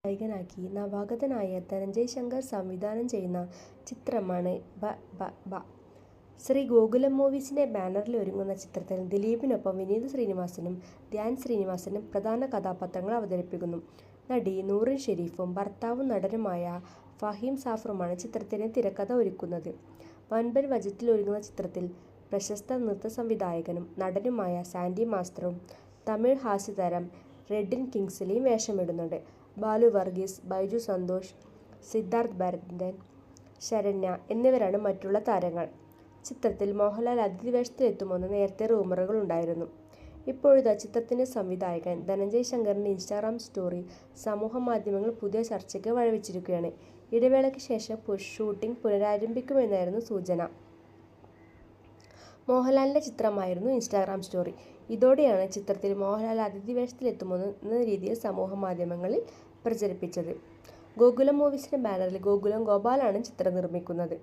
നായകനാക്കി നവാഗതനായ ധനഞ്ജയ് ശങ്കർ സംവിധാനം ചെയ്യുന്ന ചിത്രമാണ് ബ ബ ബ. ശ്രീ ഗോകുലം മൂവീസിന്റെ ബാനറിൽ ഒരുങ്ങുന്ന ചിത്രത്തിൽ ദിലീപിനൊപ്പം വിനീത് ശ്രീനിവാസനും ധ്യാൻ ശ്രീനിവാസനും പ്രധാന കഥാപാത്രങ്ങൾ അവതരിപ്പിക്കുന്നു. നടി നൂറിൻ ഷെരീഫും ഭർത്താവും നടനുമായ ഫഹീം സാഫറുമാണ് ചിത്രത്തിന് തിരക്കഥ ഒരുക്കുന്നത്. വൻപൻ ബജറ്റിൽ ഒരുങ്ങുന്ന ചിത്രത്തിൽ പ്രശസ്ത നൃത്ത സംവിധായകനും നടനുമായ സാൻഡി മാസ്റ്ററും തമിഴ് ഹാസ്യതാരം റെഡിൻ കിങ്സ്ലിയും വേഷമിടുന്നുണ്ട്. ബാലു വർഗീസ്, ബൈജു സന്തോഷ്, സിദ്ധാർത്ഥ് ഭരതൻ, ശരണ്യ എന്നിവരാണ് മറ്റുള്ള താരങ്ങൾ. ചിത്രത്തിൽ മോഹൻലാൽ അതിഥി വേഷത്തിലെത്തുമെന്ന് നേരത്തെ റൂമറുകൾ ഉണ്ടായിരുന്നു. ഇപ്പോഴിതാ ചിത്രത്തിന്റെ സംവിധായകൻ ധനഞ്ജയ് ശങ്കറിന്റെ ഇൻസ്റ്റാഗ്രാം സ്റ്റോറി സമൂഹമാധ്യമങ്ങൾ പുതിയ ചർച്ചയ്ക്ക് വഴിവെച്ചിരിക്കുകയാണ്. ഇടവേളയ്ക്ക് ശേഷം ഷൂട്ടിംഗ് പുനരാരംഭിക്കുമെന്നായിരുന്നു സൂചന. മോഹൻലാലിന്റെ ചിത്രമായിരുന്നു ഇൻസ്റ്റാഗ്രാം സ്റ്റോറി. ഇതോടെയാണ് ചിത്രത്തിൽ മോഹൻലാൽ അതിഥി വേഷത്തിലെത്തുമെന്ന രീതിയിൽ സമൂഹമാധ്യമങ്ങളിൽ പ്രചരിപ്പിച്ചത്. ഗോകുലം മൂവീസിന്റെ ബാനറിൽ ഗോകുലം ഗോപാലാണ് ചിത്രം നിർമ്മിക്കുന്നത്.